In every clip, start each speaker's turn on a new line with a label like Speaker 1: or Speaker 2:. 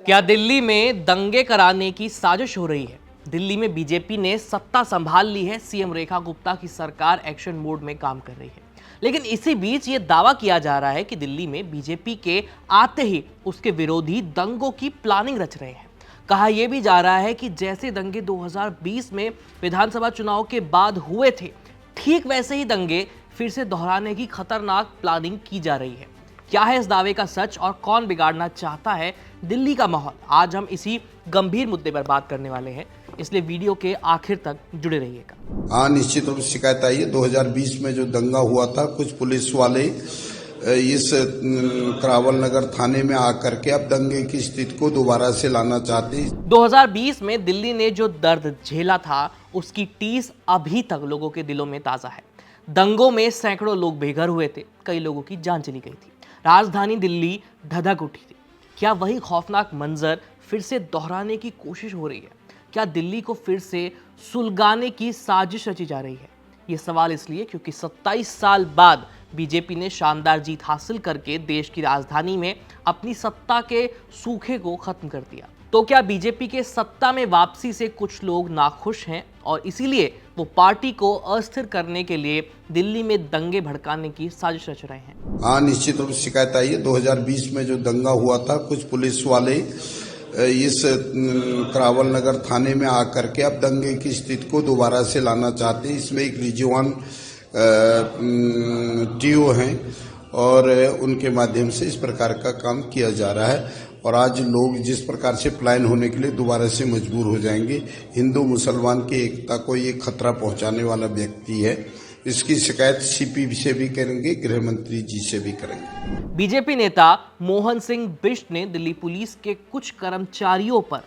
Speaker 1: क्या दिल्ली में दंगे कराने की साजिश हो रही है? दिल्ली में बीजेपी ने सत्ता संभाल ली है। सीएम रेखा गुप्ता की सरकार एक्शन मोड में काम कर रही है। लेकिन इसी बीच ये दावा किया जा रहा है कि दिल्ली में बीजेपी के आते ही उसके विरोधी दंगों की प्लानिंग रच रहे हैं। कहा यह भी जा रहा है कि जैसे दंगे 2020 में विधानसभा चुनाव के बाद हुए थे, ठीक वैसे ही दंगे फिर से दोहराने की खतरनाक प्लानिंग की जा रही है। क्या है इस दावे का सच और कौन बिगाड़ना चाहता है दिल्ली का माहौल? आज हम इसी गंभीर मुद्दे पर बात करने वाले हैं, इसलिए वीडियो के आखिर तक जुड़े रहिएगा।
Speaker 2: हाँ, निश्चित रूप से शिकायत आई है। 2020 में जो दंगा हुआ था, कुछ पुलिस वाले इस करावल नगर थाने में आकर के अब दंगे की स्थिति को दोबारा से लाना चाहते हैं।
Speaker 1: 2020 में दिल्ली ने जो दर्द झेला था, उसकी टीस अभी तक लोगों के दिलों में ताजा है। दंगों में सैकड़ों लोग बेघर हुए थे, कई लोगों की जान चली गई थी, राजधानी दिल्ली धधक उठी थी। क्या वही खौफनाक मंजर फिर से दोहराने की कोशिश हो रही है? क्या दिल्ली को फिर से सुलगाने की साजिश रची जा रही है? ये सवाल इसलिए क्योंकि 27 साल बाद बीजेपी ने शानदार जीत हासिल करके देश की राजधानी में अपनी सत्ता के सूखे को खत्म कर दिया। तो क्या बीजेपी के सत्ता में वापसी से कुछ लोग नाखुश हैं और इसीलिए वो पार्टी को अस्थिर करने के लिए दिल्ली में दंगे भड़काने की साजिश रच रहे हैं?
Speaker 2: हाँ, निश्चित रूप से शिकायत आई है। 2020 में जो दंगा हुआ था, कुछ पुलिस वाले इस करावल नगर थाने में आकर के अब दंगे की स्थिति को दोबारा से लाना चाहते हैं। इसमें एक रिजवान टीओ हैं और उनके माध्यम से इस प्रकार का काम किया जा रहा है। और आज लोग जिस प्रकार से प्लान होने के लिए दोबारा से मजबूर हो जाएंगे। हिंदू मुसलमान की एकता को ये खतरा पहुंचाने वाला व्यक्ति है। इसकी शिकायत सीपी से भी करेंगे, गृह मंत्री जी से भी करेंगे।
Speaker 1: बीजेपी नेता मोहन सिंह बिष्ट ने दिल्ली पुलिस के कुछ कर्मचारियों पर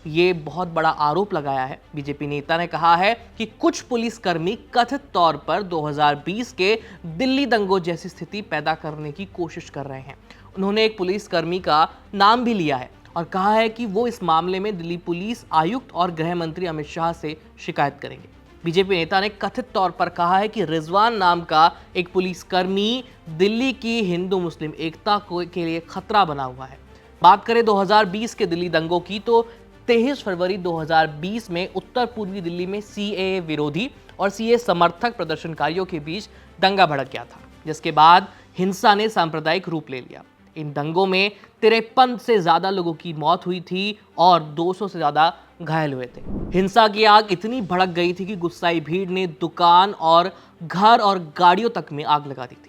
Speaker 1: यह बहुत बड़ा आरोप लगाया है। बीजेपी नेता ने कहा है कि कुछ पुलिसकर्मी कथित तौर पर 2020 के दिल्ली दंगों जैसी स्थिति पैदा करने की कोशिश कर रहे हैं। उन्होंने एक पुलिसकर्मी का नाम भी लिया है और कहा है कि वो इस मामले में दिल्ली पुलिस आयुक्त और गृह मंत्री अमित शाह से शिकायत करेंगे। बीजेपी नेता ने कथित तौर पर कहा है कि रिजवान नाम का एक पुलिसकर्मी दिल्ली की हिंदू मुस्लिम एकता के लिए खतरा बना हुआ है। बात करें 2020 के दिल्ली दंगों की, तो 23 फरवरी 2020 में उत्तर पूर्वी दिल्ली में सीएए विरोधी और सीए समर्थक प्रदर्शनकारियों के बीच दंगा भड़क गया था, जिसके बाद हिंसा ने सांप्रदायिक रूप ले लिया। इन दंगों में 53 से ज्यादा लोगों की मौत हुई थी और 200 से ज्यादा घायल हुए थे। हिंसा की आग इतनी भड़क गई थी कि गुस्साई भीड़ ने दुकान और घर और गाड़ियों तक में आग लगा दी थी।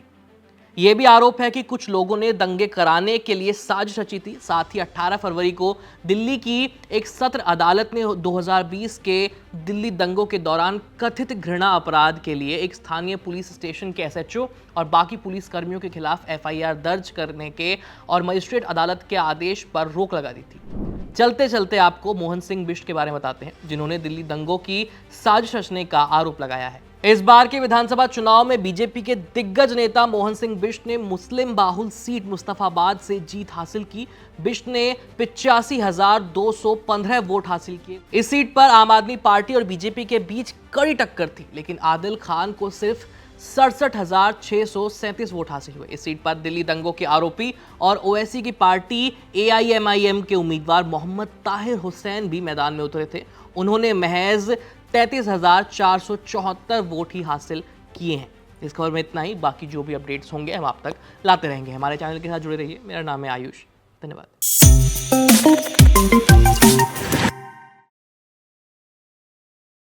Speaker 1: यह भी आरोप है कि कुछ लोगों ने दंगे कराने के लिए साजिश रची थी। साथ ही 18 फरवरी को दिल्ली की एक सत्र अदालत ने 2020 के दिल्ली दंगों के दौरान कथित घृणा अपराध के लिए एक स्थानीय पुलिस स्टेशन के एसएचओ और बाकी पुलिस कर्मियों के खिलाफ एफआईआर दर्ज करने के और मजिस्ट्रेट अदालत के आदेश पर रोक लगा दी थी। चलते चलते आपको मोहन सिंह बिष्ट के बारे में बताते हैं, जिन्होंने दिल्ली दंगों की साजिश रचने का आरोप लगाया है। इस बार के विधानसभा चुनाव में बीजेपी के दिग्गज नेता मोहन सिंह बिष्ट ने मुस्लिम बाहुल सीट मुस्तफाबाद से जीत हासिल की। बिष्ट ने 85,215 वोट हासिल किए। इस सीट पर आम आदमी पार्टी और बीजेपी के बीच कड़ी टक्कर थी, लेकिन आदिल खान को सिर्फ 67,637 वोट हासिल हुए। इस सीट पर दिल्ली दंगों के आरोपी और ओवैसी की पार्टी एआईएमआईएम के उम्मीदवार मोहम्मद ताहिर हुसैन भी मैदान में उतरे थे। उन्होंने महज 33,474 वोट ही हासिल किए हैं। इस खबर में इतना ही। बाकी जो भी अपडेट्स होंगे हम आप तक लाते रहेंगे। हमारे चैनल के साथ जुड़े रहिए। मेरा नाम है आयुष। धन्यवाद।